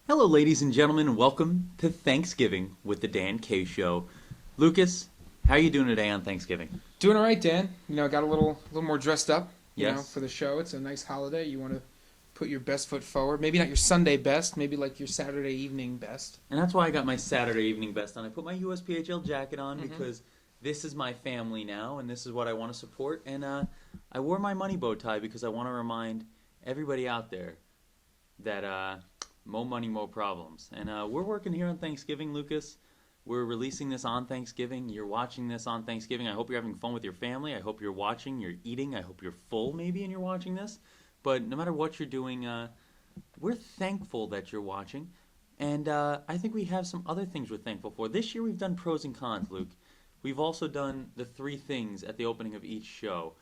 Hello, ladies and gentlemen, and welcome to Thanksgiving with the Dan K Show. Lucas, how are you doing today on Thanksgiving? Doing all right, Dan. Got a little more dressed up, Yes? for the show. It's a nice holiday. You want to put your best foot forward. Maybe not your Sunday best, maybe like your Saturday evening best. And that's why I got my Saturday evening vest on. I put my USPHL jacket on Mm-hmm. because this is my family now, and this is what I want to support. And I wore my money bow tie because I want to remind everybody out there that more money, more problems. And we're working here on Thanksgiving, Lucas. We're releasing this on Thanksgiving. You're watching this on Thanksgiving. I hope you're having fun with your family. I hope you're watching, you're eating. I hope you're full maybe and you're watching this. But no matter what you're doing, we're thankful that you're watching. And I think we have some other things we're thankful for. This year we've done pros and cons, Luke. We've also done the three things at the opening of each show.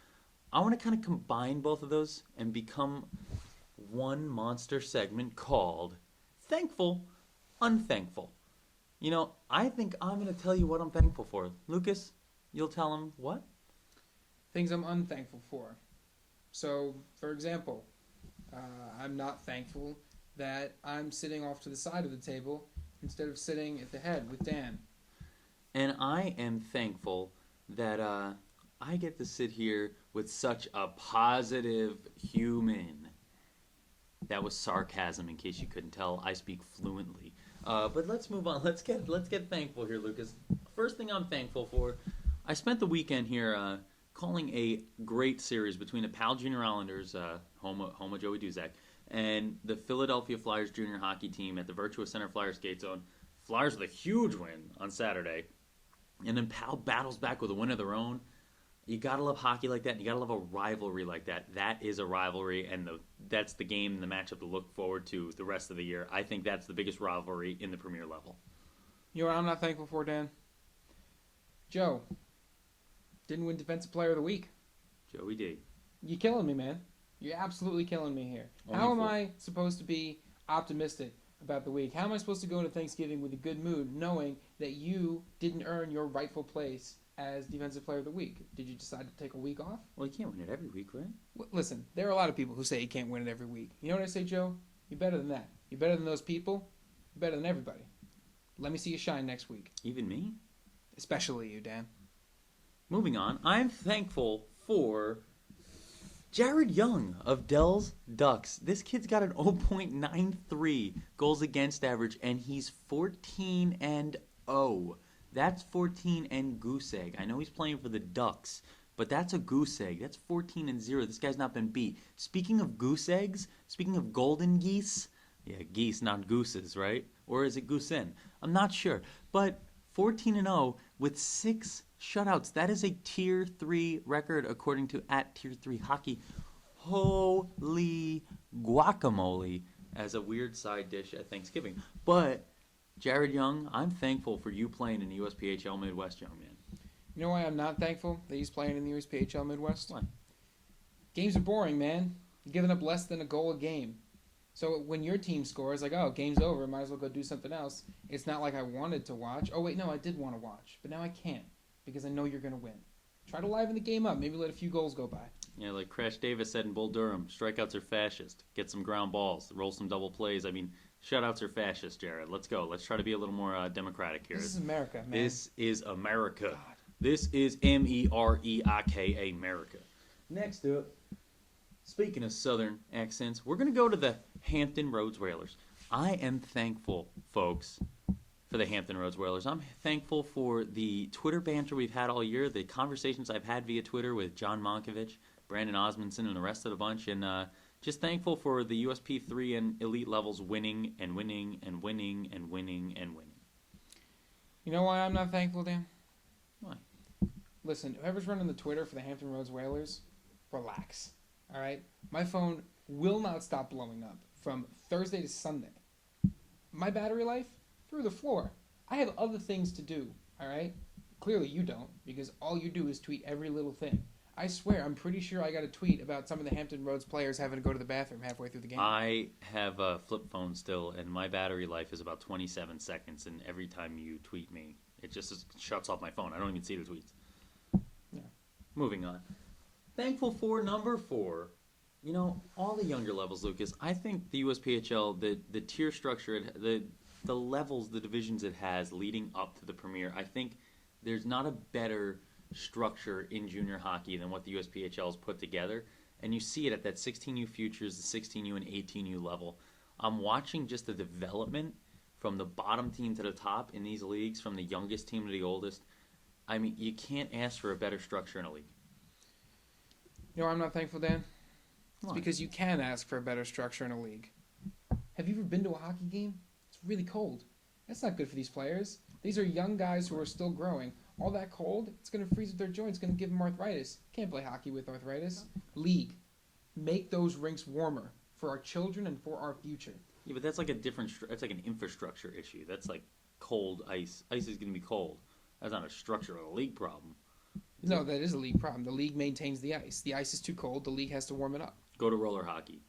I want to kind of combine both of those and become one monster segment called Thankful, Unthankful. I think I'm going to tell you what I'm thankful for. Lucas, you'll tell him what? Things I'm unthankful for. So, for example, I'm not thankful that I'm sitting off to the side of the table instead of sitting at the head with Dan. And I am thankful that I get to sit here with such a positive human. That was sarcasm, in case you couldn't tell. I speak fluently. But let's move on. Let's get thankful here, Lucas. First thing I'm thankful for, I spent the weekend here calling a great series between the Pal Junior Islanders, home of Joey Duzak, and the Philadelphia Flyers junior hockey team at the Virtua Center Flyers skate zone. Flyers with a huge win on Saturday, and then Pal battles back with a win of their own. You gotta love hockey like that. And you gotta love a rivalry like that. That is a rivalry, and that's the game, the matchup to look forward to the rest of the year. I think that's the biggest rivalry in the Premier level. You know what I'm not thankful for, Dan? Joe didn't win Defensive Player of the Week. Joey D. You're killing me, man. You're absolutely killing me here. Only How am four. I supposed to be optimistic about the week? How am I supposed to go into Thanksgiving with a good mood knowing that you didn't earn your rightful place as Defensive Player of the Week? Did you decide to take a week off? Well, you can't win it every week, right? Listen, there are a lot of people who say you can't win it every week. You know what I say, Joe? You're better than that. You're better than those people. You're better than everybody. Let me see you shine next week. Even me? Especially you, Dan. Moving on, I'm thankful for Jared Young of Dell's Ducks. This kid's got an 0.93 goals against average, and he's 14 and 0. That's 14 and goose egg. I know he's playing for the Ducks, but that's a goose egg. That's 14 and 0. This guy's not been beat. Speaking of goose eggs, speaking of golden geese, yeah, geese, not gooses, right? Or is it goosen? I'm not sure. But 14 and 0 with 6 shutouts. That is a tier 3 record according to at tier 3 hockey. Holy guacamole as a weird side dish at Thanksgiving. But Jared Young, I'm thankful for you playing in the USPHL Midwest, young man. You know why I'm not thankful that he's playing in the USPHL Midwest? Why? Games are boring, man. You're giving up less than a goal a game. So when your team scores, like, oh, game's over, might as well go do something else. It's not like I wanted to watch. Oh, wait, no, I did want to watch. But now I can't because I know you're going to win. Try to liven the game up. Maybe let a few goals go by. Yeah, like Crash Davis said in Bull Durham, strikeouts are fascist. Get some ground balls. Roll some double plays. I mean, shutouts are fascist, Jared. Let's go. Let's try to be a little more democratic here. This is America, man. This is America. God. This is America. America. Next up, speaking of Southern accents, we're going to go to the Hampton Roads Whalers. I am thankful, folks, for the Hampton Roads Whalers. I'm thankful for the Twitter banter we've had all year, the conversations I've had via Twitter with John Monkovich, Brandon Osmondson, and the rest of the bunch, and just thankful for the USP3 and elite levels winning and winning and winning and winning and winning. You know why I'm not thankful, Dan? Why? Listen, whoever's running the Twitter for the Hampton Roads Whalers, relax. All right? My phone will not stop blowing up from Thursday to Sunday. My battery life, through the floor. I have other things to do, all right? Clearly you don't, because all you do is tweet every little thing. I swear, I'm pretty sure I got a tweet about some of the Hampton Roads players having to go to the bathroom halfway through the game. I have a flip phone still, and my battery life is about 27 seconds, and every time you tweet me, it just shuts off my phone. I don't even see the tweets. Yeah. Moving on. Thankful for number 4, All the younger levels, Lucas. I think the USPHL, the tier structure, the levels, the divisions it has leading up to the Premier. I think there's not a better structure in junior hockey than what the USPHL has put together, and you see it at that 16U futures, the 16U and 18U level. I'm watching just the development from the bottom team to the top in these leagues, from the youngest team to the oldest. I mean, you can't ask for a better structure in a league. I'm not thankful, Dan. It's Why? because you can ask for a better structure in a league. Have you ever been to a hockey game? It's really cold. That's not good for these players. These are young guys who are still growing. All that cold, it's going to freeze up their joints, going to give them arthritis. Can't play hockey with arthritis. League. Make those rinks warmer for our children and for our future. Yeah, but that's like that's like an infrastructure issue. That's like cold ice. Ice is going to be cold. That's not a structure or a league problem. No, that is a league problem. The league maintains the ice. The ice is too cold. The league has to warm it up. Go to roller hockey.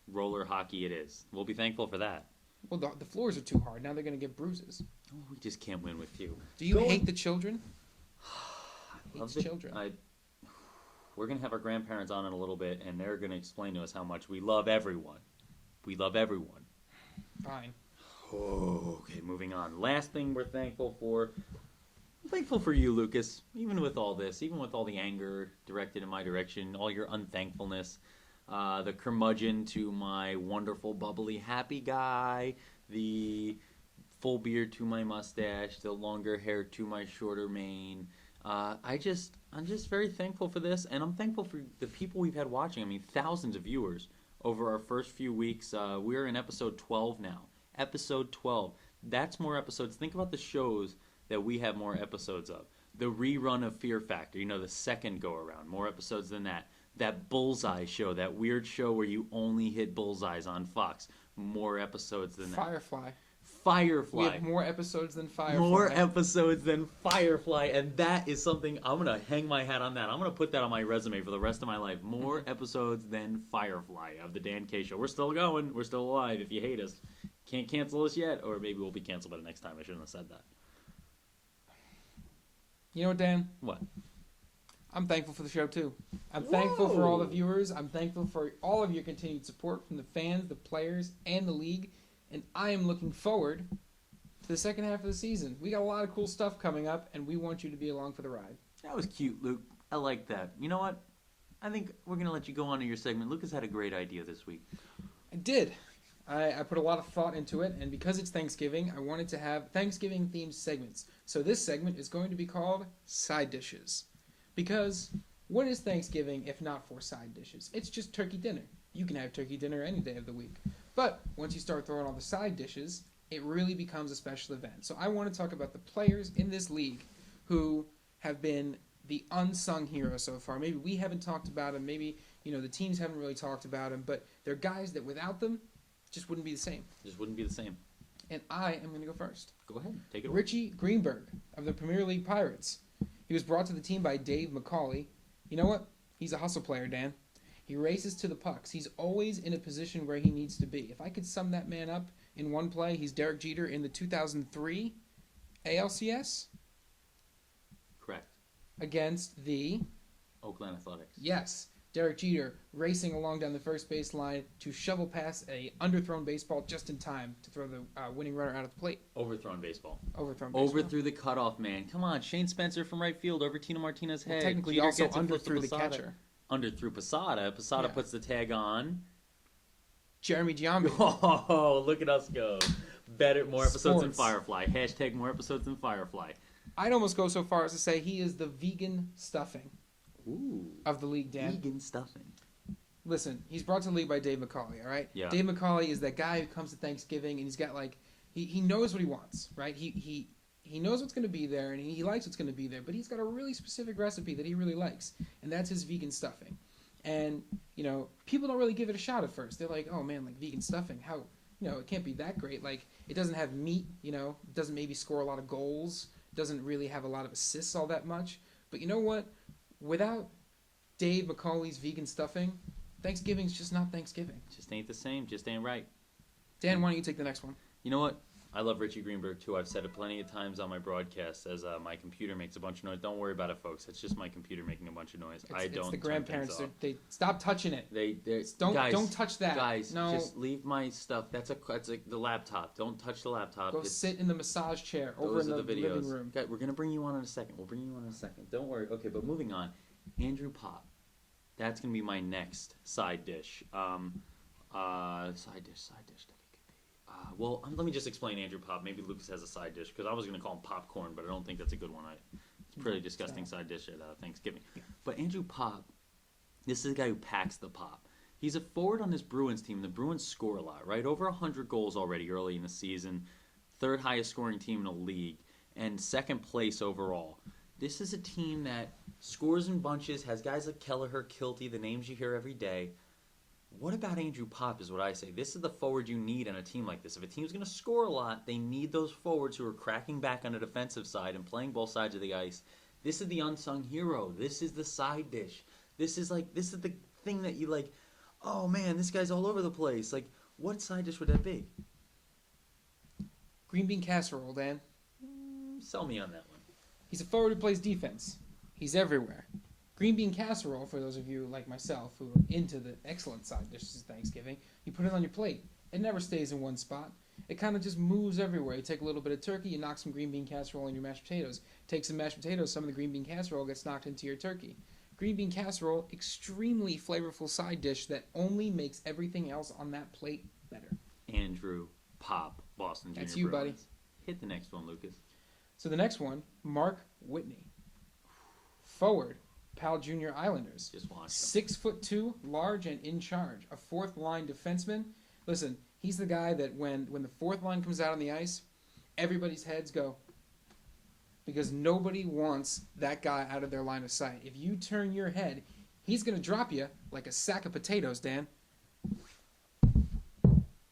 Roller hockey it is. We'll be thankful for that. Well, the floors are too hard. Now they're going to get bruises. Oh, we just can't win with you. Do you hate the children? Love Hates children. We're going to have our grandparents on in a little bit, and they're going to explain to us how much we love everyone. We love everyone. Fine. Oh, okay, moving on. Last thing we're thankful for. I'm thankful for you, Lucas. Even with all this, even with all the anger directed in my direction, all your unthankfulness, the curmudgeon to my wonderful, bubbly, happy guy, the full beard to my mustache, the longer hair to my shorter mane. I'm just very thankful for this, and I'm thankful for the people we've had watching. I mean, thousands of viewers over our first few weeks. We're in episode 12 now. Episode 12. That's more episodes. Think about the shows that we have more episodes of. The rerun of Fear Factor, the second go around, more episodes than that. That Bullseye show, that weird show where you only hit bullseyes on Fox, more episodes than that. Firefly. We have more episodes than Firefly. More episodes than Firefly, and that is something I'm going to hang my hat on that. I'm going to put that on my resume for the rest of my life. More episodes than Firefly of the Dan K Show. We're still going. We're still alive. If you hate us, can't cancel us yet, or maybe we'll be canceled by the next time. I shouldn't have said that. You know what, Dan? What? I'm thankful for the show, too. I'm thankful for all the viewers. I'm thankful for all of your continued support from the fans, the players, and the league. And I am looking forward to the second half of the season. We got a lot of cool stuff coming up, and we want you to be along for the ride. That was cute, Luke. I like that. You know what? I think we're going to let you go on to your segment. Lucas had a great idea this week. I did. I put a lot of thought into it, and because it's Thanksgiving, I wanted to have Thanksgiving-themed segments. So this segment is going to be called Side Dishes. Because what is Thanksgiving if not for side dishes? It's just turkey dinner. You can have turkey dinner any day of the week. But once you start throwing all the side dishes, it really becomes a special event. So I want to talk about the players in this league who have been the unsung heroes so far. Maybe we haven't talked about them. Maybe the teams haven't really talked about them. But they're guys that without them, just wouldn't be the same. Just wouldn't be the same. And I am going to go first. Go ahead. Take it away. Richie Greenberg of the Premier League Pirates. He was brought to the team by Dave McCauley. You know what? He's a hustle player, Dan. He races to the pucks. He's always in a position where he needs to be. If I could sum that man up in one play, he's Derek Jeter in the 2003 ALCS. Correct. Against the Oakland Athletics. Yes. Derek Jeter racing along down the first base line to shovel past a underthrown baseball just in time to throw the winning runner out of the plate. Overthrown baseball. Overthrown baseball. Overthrew the cutoff man. Come on, Shane Spencer from right field over Tino Martinez's head. Technically Jeter also gets it, flips to underthrew the Posada. catcher. Underthrew Posada. Posada Yeah. puts the tag on. Jeremy Giambi. Oh, look at us go. Better, more episodes than Sports. Firefly. Hashtag more episodes than Firefly. I'd almost go so far as to say he is the vegan stuffing Ooh. of the league, Dan. Vegan stuffing. Listen, he's brought to the league by Dave McCauley, all right? Yeah. Dave McCauley is that guy who comes to Thanksgiving and he's got he knows what he wants, right? He knows what's going to be there and he likes what's going to be there, but he's got a really specific recipe that he really likes, and that's his vegan stuffing. And, people don't really give it a shot at first. They're like, oh man, like vegan stuffing, how, it can't be that great. Like, it doesn't have meat, it doesn't maybe score a lot of goals, doesn't really have a lot of assists all that much. But you know what? Without Dave McCauley's vegan stuffing, Thanksgiving's just not Thanksgiving. Just ain't the same. Just ain't right. Dan, why don't you take the next one? You know what? I love Richie Greenberg too. I've said it plenty of times on my broadcast as my computer makes a bunch of noise. Don't worry about it, folks. It's just my computer making a bunch of noise. It's the grandparents. They stop touching it. They don't touch that. Guys, no. just leave my stuff. That's the laptop. Don't touch the laptop. Go sit in the massage chair over in the living room. Okay, we're gonna bring you on in a second. We'll bring you on in a second. Don't worry. Okay, but moving on. Andrew Pop. That's gonna be my next side dish. Side dish that it could be. Let me just explain Andrew Pop. Maybe Lucas has a side dish because I was going to call him popcorn, but I don't think that's a good one. It's a pretty disgusting side dish at Thanksgiving. But Andrew Pop, this is a guy who packs the pop. He's a forward on this Bruins team. The Bruins score a lot, right? Over 100 goals already early in the season. Third highest scoring team in the league, and second place overall. This is a team that scores in bunches, has guys like Kelleher, Kilty, the names you hear every day. What about Andrew Pop is what I say. This is the forward you need on a team like this. If a team's going to score a lot, they need those forwards who are cracking back on the defensive side and playing both sides of the ice. This is the unsung hero. This is the side dish. This is the thing that you like, oh man, this guy's all over the place. Like, what side dish would that be? Green bean casserole, Dan. Sell me on that one. He's a forward who plays defense. He's everywhere. Green bean casserole, for those of you like myself who are into the excellent side dishes Thanksgiving, you put it on your plate. It never stays in one spot. It kind of just moves everywhere. You take a little bit of turkey, you knock some green bean casserole in your mashed potatoes. Take some mashed potatoes, some of the green bean casserole gets knocked into your turkey. Green bean casserole, extremely flavorful side dish that only makes everything else on that plate better. Andrew Pop, Boston Junior That's you, Bruins. buddy. Hit the next one, Lucas. So the next one, Mark Whitney. Forward. Pal Junior Islanders. Just watch 6'2", large and in charge. A fourth line defenseman. Listen, he's the guy that when the fourth line comes out on the ice, everybody's heads go. Because nobody wants that guy out of their line of sight. If you turn your head, he's going to drop you like a sack of potatoes, Dan.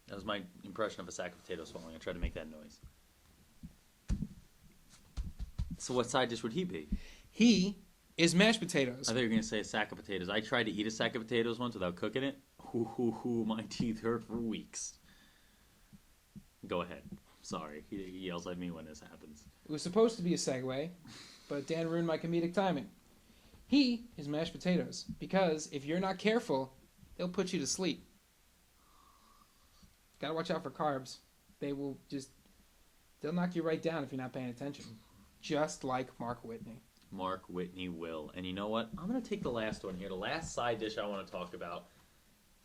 That was my impression of a sack of potatoes falling. I tried to make that noise. So what side dish would he be? He is mashed potatoes. I thought you were going to say a sack of potatoes. I tried to eat a sack of potatoes once without cooking it. My teeth hurt for weeks. Go ahead. Sorry. He yells at me when this happens. It was supposed to be a segue, but Dan ruined my comedic timing. He is mashed potatoes because if you're not careful, they'll put you to sleep. Gotta watch out for carbs. They'll knock you right down if you're not paying attention. Just like Mark Whitney. Mark Whitney will. And you know what? I'm going to take the last one here. The last side dish I want to talk about.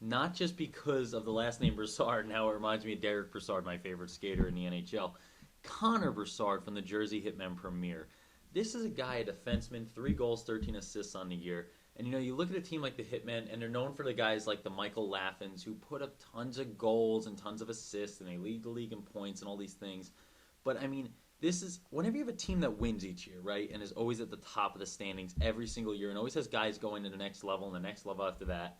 Not just because of the last name Broussard and how it reminds me of Derek Broussard, my favorite skater in the NHL. Connor Broussard from the Jersey Hitmen Premier. This is a guy, a defenseman, 3 goals, 13 assists on the year. And, you look at a team like the Hitmen, and they're known for the guys like the Michael Laffins who put up tons of goals and tons of assists, and they lead the league in points and all these things. But, this is, whenever you have a team that wins each year, right, and is always at the top of the standings every single year and always has guys going to the next level and the next level after that,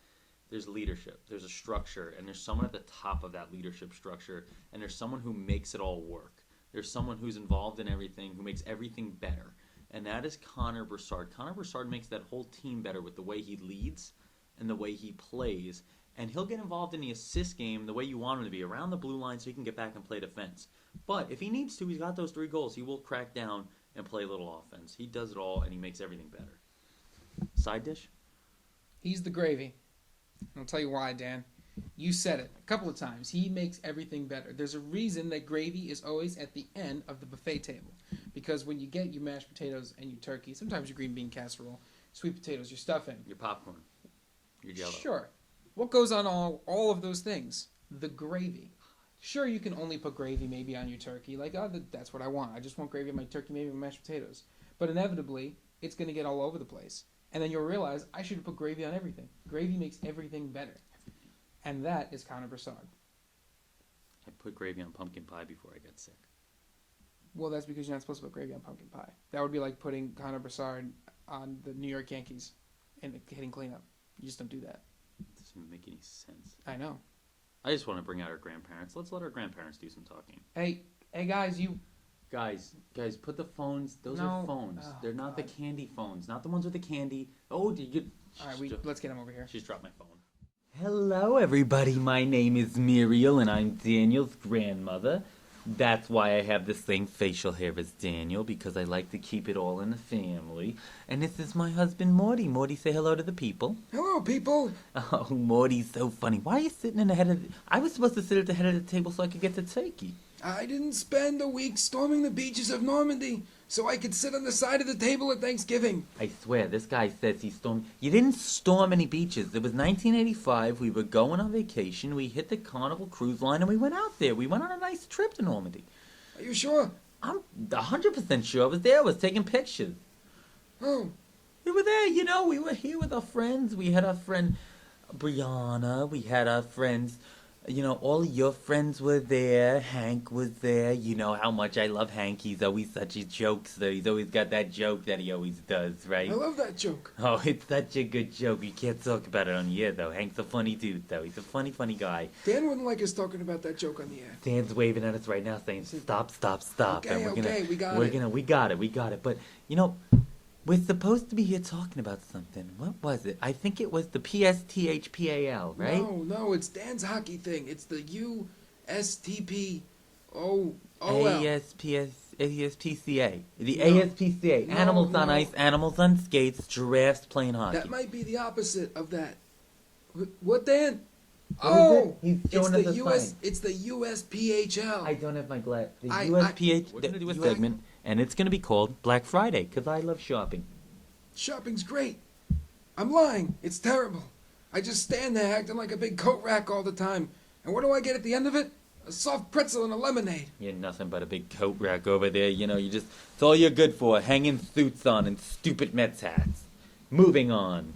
there's leadership, there's a structure, and there's someone at the top of that leadership structure, and there's someone who makes it all work. There's someone who's involved in everything, who makes everything better, and that is Connor Broussard. Connor Broussard makes that whole team better with the way he leads and the way he plays, and he'll get involved in the assist game the way you want him to be, around the blue line so he can get back and play defense. But if he needs to, he's got those 3 goals. He will crack down and play a little offense. He does it all, and he makes everything better. Side dish? He's the gravy. I'll tell you why, Dan. You said it a couple of times. He makes everything better. There's a reason that gravy is always at the end of the buffet table. Because when you get your mashed potatoes and your turkey, sometimes your green bean casserole, sweet potatoes, your stuffing. Your popcorn. Your jello. Sure. What goes on all of those things? The gravy. Sure, you can only put gravy maybe on your turkey. Like, that's what I want. I just want gravy on my turkey, maybe on mashed potatoes. But inevitably, it's going to get all over the place. And then you'll realize, I should have put gravy on everything. Gravy makes everything better. And that is Connor Broussard. I put gravy on pumpkin pie before I got sick. Well, that's because you're not supposed to put gravy on pumpkin pie. That would be like putting Connor Broussard on the New York Yankees and hitting cleanup. You just don't do that. It doesn't make any sense. I know. I just want to bring out our grandparents. Let's let our grandparents do some talking. Hey guys, you... Guys, put the phones. Those No. are phones. Oh, They're not God. the candy phones. Not the ones with the candy. Oh, you... All right, let's get him over here. She's dropped my phone. Hello, everybody. My name is Muriel, and I'm Daniel's grandmother. That's why I have this thing, facial hair as Daniel, because I like to keep it all in the family. And this is my husband, Morty. Morty, say hello to the people. Hello, people. Oh, Morty's so funny. Why are you sitting in the head of the... I was supposed to sit at the head of the table so I could get the turkey. I didn't spend a week storming the beaches of Normandy so I could sit on the side of the table at Thanksgiving. I swear, this guy says he stormed... You didn't storm any beaches. It was 1985. We were going on vacation. We hit the Carnival Cruise Line and we went out there. We went on a nice trip to Normandy. Are you sure? I'm 100% sure. I was there. I was taking pictures. Oh, We were there, you know. We were here with our friends. We had our friend Brianna. We had our friends... You know, all of your friends were there. Hank was there. You know how much I love Hank. He's always such a jokester. He's always got that joke that he always does, right? I love that joke. Oh, it's such a good joke. You can't talk about it on the air, though. Hank's a funny dude, though. He's a funny, funny guy. Dan wouldn't like us talking about that joke on the air. Dan's waving at us right now saying, stop, stop, stop. Okay, we got it. We got it. But, you know, we're supposed to be here talking about something. What was it? I think it was the PSTHPAL, right? No, it's Dan's hockey thing. It's the USTPOOL. ASPCA. The No. ASPCA. No, Animals on no. ice, animals on skates, giraffes playing hockey. That might be the opposite of that. What, Dan? What is Oh, it? He's it's showing the us a US. sign. It's the USPHL. I don't have my glass. The I- USPH. We're We're gonna going to do do a a- segment, and it's going to be called Black Friday, because I love shopping. Shopping's great. I'm lying. It's terrible. I just stand there acting like a big coat rack all the time. And what do I get at the end of it? A soft pretzel and a lemonade. You're nothing but a big coat rack over there. You know, it's all you're good for, hanging suits on and stupid Mets hats. Moving on.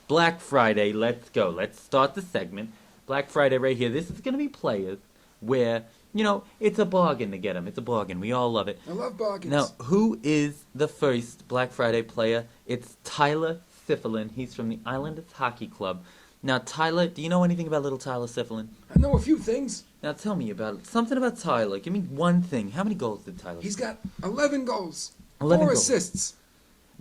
Black Friday, let's go. Let's start the segment. Black Friday right here. This is going to be players where, you know, it's a bargain to get them. It's a bargain. We all love it. I love bargains. Now, who is the first Black Friday player? It's Tyler Siflin. He's from the Islanders Hockey Club. Now, Tyler, do you know anything about little Tyler Siflin? I know a few things. Now, tell me about it. Something about Tyler. Give me one thing. How many goals did Tyler He's score? got 11 goals. 11 4 goals. assists.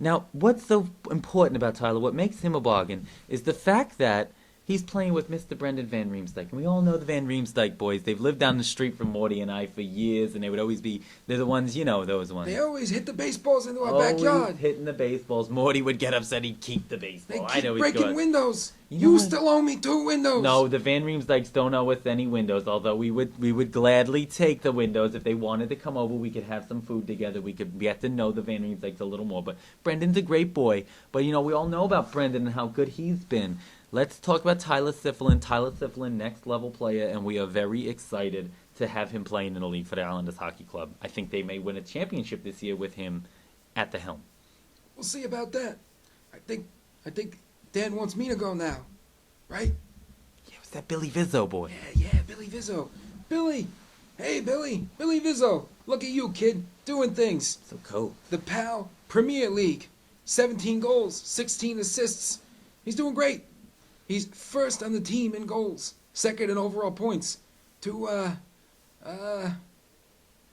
Now, what's so important about Tyler, what makes him a bargain, is the fact that he's playing with Mr. Brendan Van Riemsdyk. And we all know the Van Riemsdyk boys. They've lived down the street from Morty and I for years, and they would always be, they're the ones, you know, those ones. They always hit the baseballs into our Always backyard. hitting the baseballs. Morty would get upset. He'd keep the They baseball. I keep know he's breaking good. windows. You You, know what? still owe me 2 windows. No, the Van Riemsdykes don't owe us any windows. Although we would gladly take the windows if they wanted to come over. We could have some food together. We could get to know the Van Riemsdykes a little more. But Brendan's a great boy. But you know, we all know about Brendan and how good he's been. Let's talk about Tyler Siflin. Tyler Siflin, next level player, and we are very excited to have him playing in the league for the Islanders Hockey Club. I think they may win a championship this year with him at the helm. We'll see about that. I think Dan wants me to go now. Right? Yeah, it was that Billy Vizzo boy. Yeah, Billy Vizzo. Billy! Hey, Billy! Billy Vizzo! Look at you, kid, doing things. So cool. The PAL Premier League. 17 goals, 16 assists. He's doing great. He's first on the team in goals, second in overall points.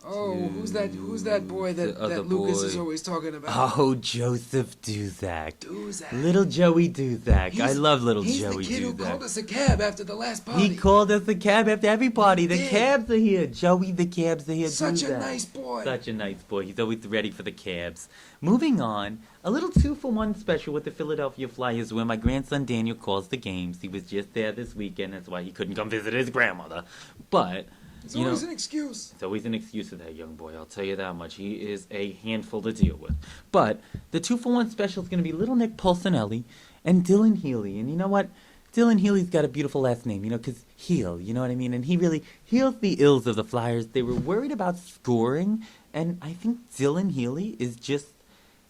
Who's that boy The other that Lucas boy. is always talking about? Oh, Joseph Duzak. Duzak. Little Joey Duzak. I love little he's Joey the kid who Duzak. called us a cab after the last party. He called us a cab after every party. The did. cabs are here. Joey, the cabs are here. Such a Duzak. nice boy. Such a nice boy. He's always ready for the cabs. Moving on, a little 2-for-1 special with the Philadelphia Flyers where my grandson Daniel calls the games. He was just there this weekend. That's why he couldn't come visit his grandmother. But, It's you know, always an excuse. it's always an excuse of that young boy, I'll tell you that much. He is a handful to deal with. But the 2-for-1 special is going to be Little Nick Pulcinelli and Dylan Healy. And you know what? Dylan Healy's got a beautiful last name, you know, because heal, you know what I mean? And he really heals the ills of the Flyers. They were worried about scoring, and I think Dylan Healy is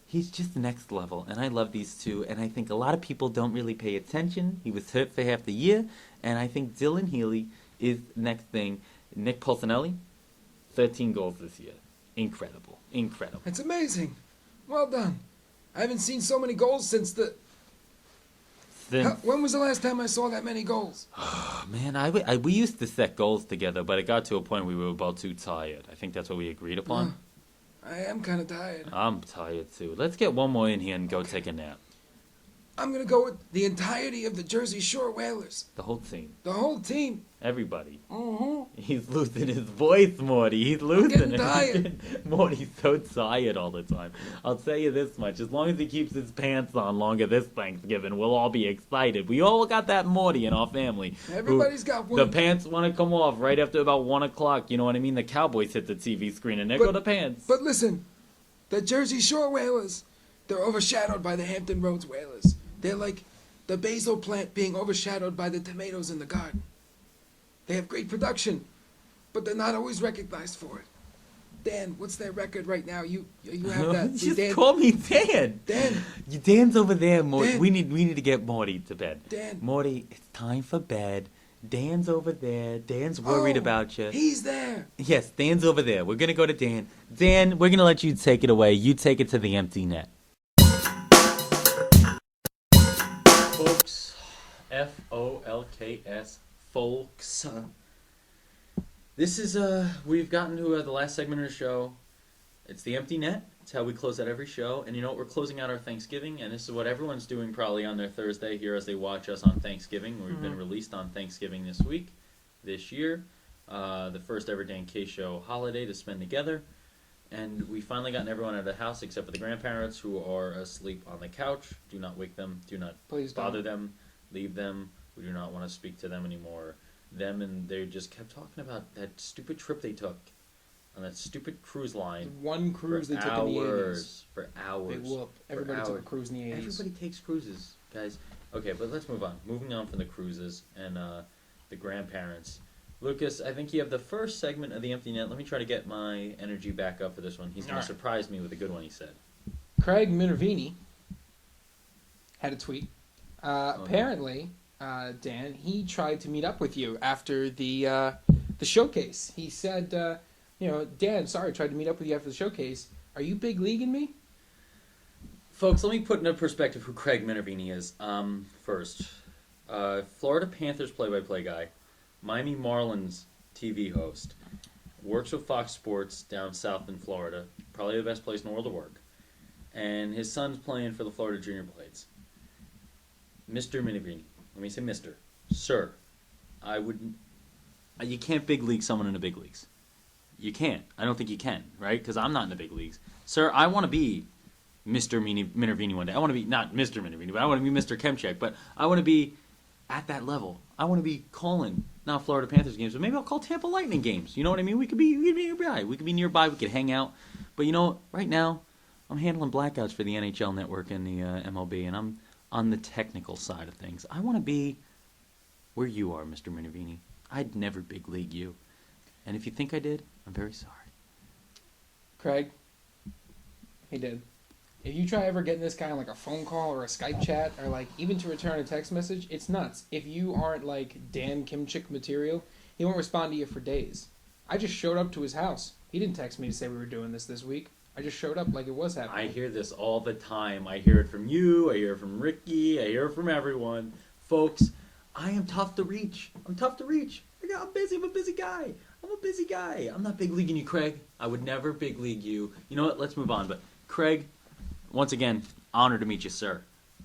he's just next level. And I love these two, and I think a lot of people don't really pay attention. He was hurt for half the year, and I think Dylan Healy is the next thing. Nick Pulcinelli, 13 goals this year. Incredible. Incredible. It's amazing. Well done. I haven't seen so many goals since the... When was the last time I saw that many goals? Oh, man, we used to set goals together, but it got to a point we were about too tired. I think that's what we agreed upon. I am kind of tired. I'm tired, too. Let's get one more in here and go take a nap. I'm going to go with the entirety of the Jersey Shore Whalers. The whole team. The whole team. Everybody. Mm-hmm. He's losing his voice, Morty. He's losing it. tired. Morty's so tired all the time. I'll tell you this much. As long as he keeps his pants on longer this Thanksgiving, we'll all be excited. We all got that Morty in our family. Everybody's got one. The pants want to come off right after about 1 o'clock. You know what I mean? The Cowboys hit the TV screen and there go the pants. But listen, the Jersey Shore Whalers, they're overshadowed by the Hampton Roads Whalers. They're like the basil plant being overshadowed by the tomatoes in the garden. They have great production, but they're not always recognized for it. Dan, what's their record right now? You have that. Just Dan, call me Dan. Dan. Dan's over there, Morty. Dan. We need to get Morty to bed. Dan. Morty, it's time for bed. Dan's over there. Dan's worried about you. He's there. Yes, Dan's over there. We're going to go to Dan. Dan, we're going to let you take it away. You take it to the empty net. Folks, Folks. Folks. This is, we've gotten to the last segment of the show. It's the empty net. It's how we close out every show. And you know what? We're closing out our Thanksgiving, and this is what everyone's doing probably on their Thursday here as they watch us on Thanksgiving. We've been released on Thanksgiving this year. The first ever Dan K Show holiday to spend together. And we finally gotten everyone out of the house except for the grandparents who are asleep on the couch. Do not wake them. Do not bother them. Leave them. We do not want to speak to them anymore. Them and they just kept talking about that stupid trip they took on that stupid cruise line. One cruise they took in the 80s. For hours. Big whoop. Everybody took a cruise in the 80s. Everybody takes cruises, guys. Okay, but let's move on. Moving on from the cruises and the grandparents. Lucas, I think you have the first segment of the empty net. Let me try to get my energy back up for this one. He's going to surprise me with a good one, he said. Craig Minervini had a tweet. Apparently, Dan, he tried to meet up with you after the showcase. He said, Dan, sorry, I tried to meet up with you after the showcase. Are you big leaguing me? Folks, let me put into perspective who Craig Minervini is. First, Florida Panthers play-by-play guy. Miami Marlins TV host. Works with Fox Sports down south in Florida. Probably the best place in the world to work. And his son's playing for the Florida Junior Blades. Mr. Minervini. Let me say Mr. Sir. You can't big league someone in the big leagues. You can't. I don't think you can, right? Because I'm not in the big leagues. Sir, I want to be Mr. Minervini one day. I want to be, not Mr. Minervini, but I want to be Mr. Kemchek. But I want to be at that level. I want to be calling, not Florida Panthers games, but maybe I'll call Tampa Lightning games. You know what I mean? We could be nearby. We could be nearby. We could hang out. But you know, right now, I'm handling blackouts for the NHL Network and the MLB, and I'm on the technical side of things. I want to be where you are, Mr. Minervini. I'd never big league you. And if you think I did, I'm very sorry. Craig, he did. If you try ever getting this guy on like a phone call or a Skype chat or like even to return a text message, it's nuts. If you aren't like Dan Kimchick material, he won't respond to you for days. I just showed up to his house. He didn't text me to say we were doing this week. I just showed up like it was happening. I hear this all the time. I hear it from you. I hear it from Ricky. I hear it from everyone. Folks, I am tough to reach. I'm tough to reach. I'm busy. I'm a busy guy. I'm not big leaguing you, Craig. I would never big league you. You know what? Let's move on. But Craig, once again, honor to meet you, sir.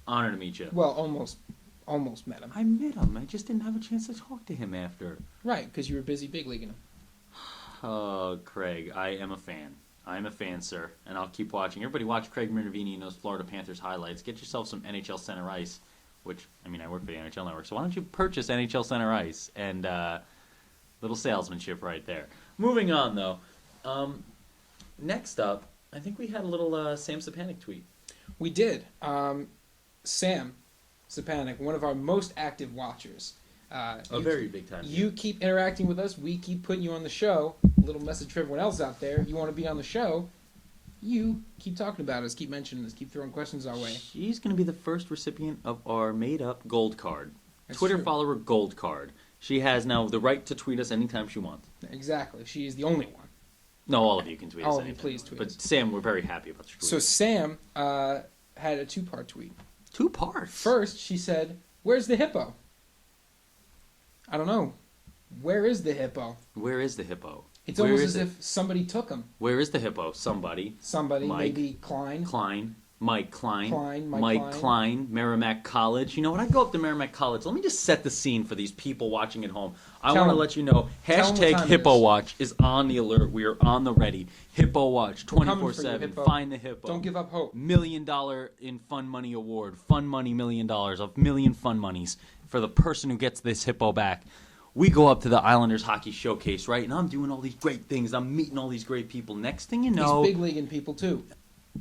Honor to meet you. Well, almost met him. I met him. I just didn't have a chance to talk to him after. Right, because you were busy big leaguing him. Oh, Craig, I am a fan. I am a fan, sir, and I'll keep watching. Everybody watch Craig Minervini and those Florida Panthers highlights. Get yourself some NHL Center Ice, which, I mean, I work for the NHL Network, so why don't you purchase NHL Center Ice? And little salesmanship right there. Moving on, though. Next up, I think we had a little Sam Sapanic tweet. We did. Sam Sapanic, one of our most active watchers. Very big time. You keep interacting with us. We keep putting you on the show. A little message for everyone else out there. You want to be on the show. You keep talking about us. Keep mentioning us. Keep throwing questions our way. She's going to be the first recipient of our made-up gold card. That's Twitter true. follower gold card. She has now the right to tweet us anytime she wants. Exactly. She is the only one. No, all of you can tweet us All of you, anytime. please tweet But us. Sam, we're very happy about your tweet. So Sam had a two-part tweet. 2 parts? First, she said, "Where's the hippo?" I don't know. Where is the hippo? Where is the hippo? It's Where almost is as it? if somebody took him. Where is the hippo? Somebody. Somebody, Mike. maybe Klein. Klein. Mike Klein. Mike Klein, Merrimack College. You know, when I go up to Merrimack College, let me just set the scene for these people watching at home. I want to let you know, hashtag Hippo Watch is on the alert. We are on the ready. Hippo Watch, 24/7. Find the Hippo. Don't give up hope. $1 million in fun money award. Fun money, $1 million. A million fun monies for the person who gets this Hippo back. We go up to the Islanders hockey showcase, right? And I'm doing all these great things. I'm meeting all these great people. Next thing you know, he's big leaguing people too.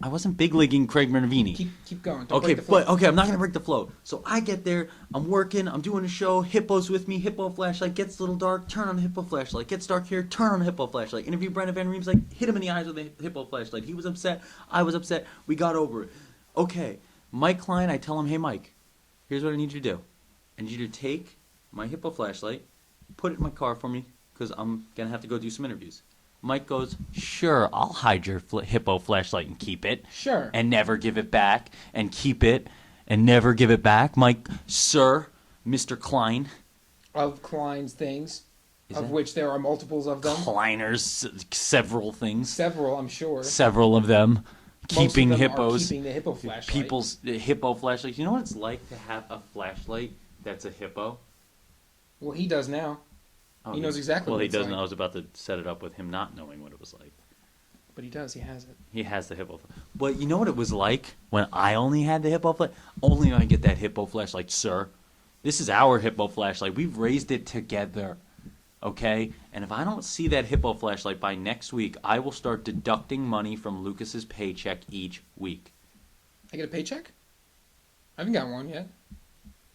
I wasn't big leaguing Craig Minervini. Keep going. Don't break the flow. I'm not gonna break the flow. So I get there, I'm working, I'm doing a show. Hippo's with me. Hippo flashlight gets a little dark. Turn on the Hippo flashlight. Gets dark here. Turn on the Hippo flashlight. Interview Brandon Van Reem's like hit him in the eyes with the Hippo flashlight. He was upset. I was upset. We got over it. Okay, Mike Klein. I tell him, hey Mike, here's what I need you to do. I need you to take my Hippo flashlight, put it in my car for me, because I'm gonna have to go do some interviews. Mike goes, sure, I'll hide your Hippo flashlight and keep it. Sure. And never give it back, and keep it, and never give it back. Mike, sir, Mr. Klein. Of Klein's things, which there are multiples of them. Kleiners, several things. Several, I'm sure. Several of them. Keeping Most of them hippos. are keeping the Hippo flashlight. People's Hippo flashlights. You know what it's like to have a flashlight that's a hippo? Well, he does now. Oh, he knows exactly what it's doesn't. like. I was about to set it up with him not knowing what it was like. But he does. He has it. He has the Hippo. But you know what it was like when I only had the Hippo flashlight? Only when I get that Hippo flashlight, sir. This is our Hippo flashlight. We've raised it together. Okay? And if I don't see that Hippo flashlight by next week, I will start deducting money from Lucas's paycheck each week. I get a paycheck? I haven't gotten one yet.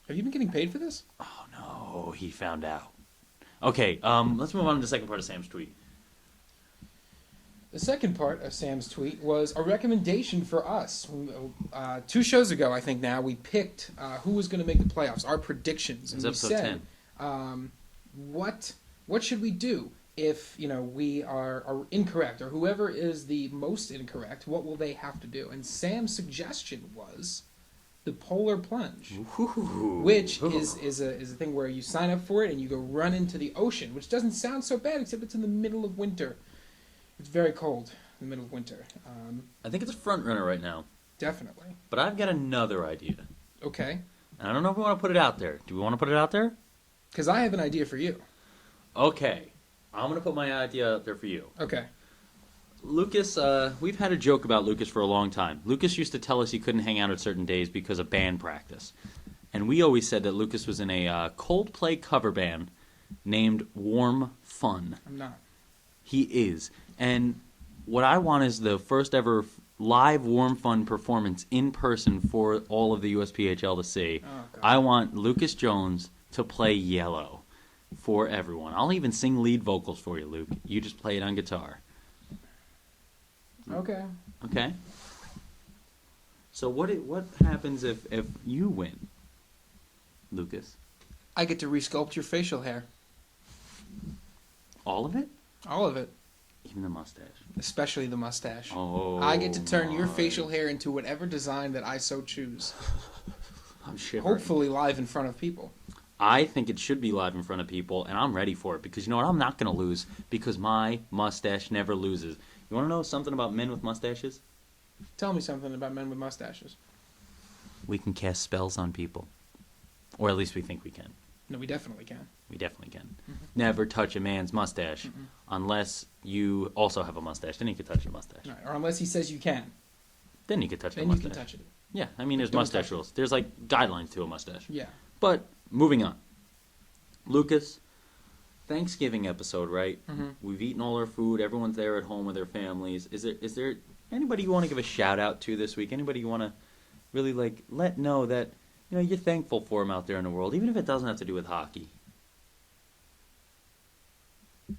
Have you been getting paid for this? Oh, no. He found out. Okay, let's move on to the second part of Sam's tweet. The second part of Sam's tweet was a recommendation for us. 2 shows ago, I think now, we picked who was going to make the playoffs, our predictions. It was and episode we said, 10. What should we do if we are incorrect, or whoever is the most incorrect, what will they have to do? And Sam's suggestion was the polar plunge, which is a thing where you sign up for it and you go run into the ocean, which doesn't sound so bad, except it's in the middle of winter. It's very cold in the middle of winter. I think it's a front runner right now. Definitely. But I've got another idea. Okay. And I don't know if we want to put it out there. Do we want to put it out there? Because I have an idea for you. Okay. I'm going to put my idea out there for you. Okay. Lucas, we've had a joke about Lucas for a long time. Lucas used to tell us he couldn't hang out at certain days because of band practice. And we always said that Lucas was in a Coldplay cover band named Warm Fun. I'm not. He is. And what I want is the first ever live Warm Fun performance in person for all of the USPHL to see. Oh, God. I want Lucas Jones to play Yellow for everyone. I'll even sing lead vocals for you, Luke. You just play it on guitar. Okay. Okay? So what happens if you win, Lucas? I get to resculpt your facial hair. All of it? All of it. Even the mustache? Especially the mustache. Oh. I get to turn your facial hair into whatever design that I so choose. I'm shivering. Hopefully live in front of people. I think it should be live in front of people, and I'm ready for it because you know what? I'm not going to lose because my mustache never loses. You want to know something about men with mustaches? Tell me something about men with mustaches. We can cast spells on people. Or at least we think we can. No, we definitely can. We definitely can. Mm-hmm. Never touch a man's mustache unless you also have a mustache. Then you can touch your mustache. Right. Or unless he says you can. Then you can touch Then your you mustache. can touch it. Yeah, I mean, there's Don't mustache touch it. rules. There's like guidelines to a mustache. Yeah. But moving on. Lucas, Thanksgiving episode, right? Mm-hmm. We've eaten all our food. Everyone's there at home with their families. Is there anybody you want to give a shout out to this week? Anybody you want to really let know that you're thankful for them out there in the world, even if it doesn't have to do with hockey?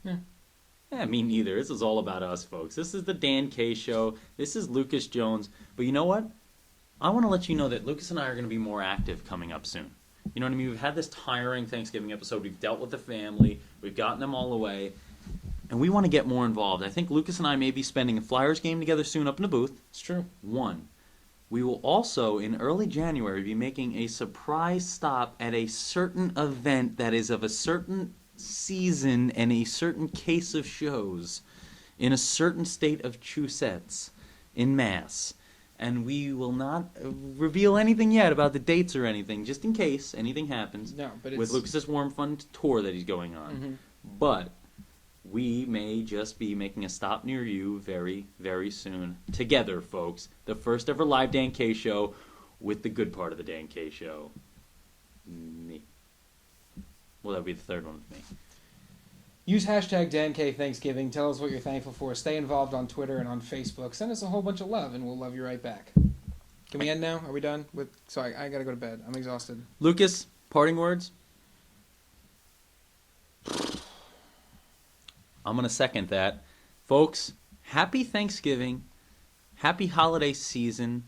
Yeah, me neither. This is all about us, folks. This is the Dan K Show. This is Lucas Jones. But you know what? I want to let you know that Lucas and I are going to be more active coming up soon. You know what I mean? We've had this tiring Thanksgiving episode. We've dealt with the family. We've gotten them all away. And we want to get more involved. I think Lucas and I may be spending a Flyers game together soon up in the booth. It's true. 1. We will also, in early January, be making a surprise stop at a certain event that is of a certain season and a certain case of shows in a certain state of Massachusetts in Mass. and we will not reveal anything yet about the dates or anything, just in case anything happens No, but it's with Lucas's Warm Fun tour that he's going on. Mm-hmm. But we may just be making a stop near you very, very soon. Together, folks. The first ever live Dan K show with the good part of the Dan K show. Me. Well, that would be the third one with me. Use hashtag DanKThanksgiving. Tell us what you're thankful for. Stay involved on Twitter and on Facebook. Send us a whole bunch of love, and we'll love you right back. Can we end now? Are we done? Sorry, I gotta go to bed. I'm exhausted. Lucas, parting words? I'm going to second that. Folks, happy Thanksgiving, happy holiday season,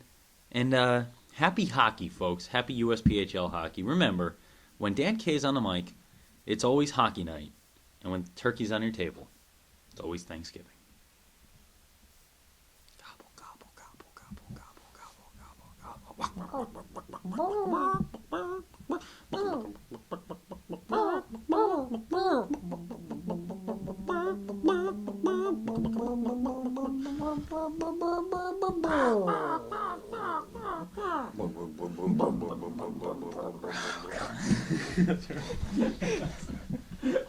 and happy hockey, folks. Happy USPHL hockey. Remember, when Dan K's on the mic, it's always hockey night. And when turkey's on your table, it's always Thanksgiving. Gobble, gobble, gobble, gobble, gobble, gobble.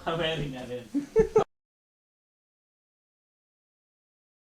I'm adding that in.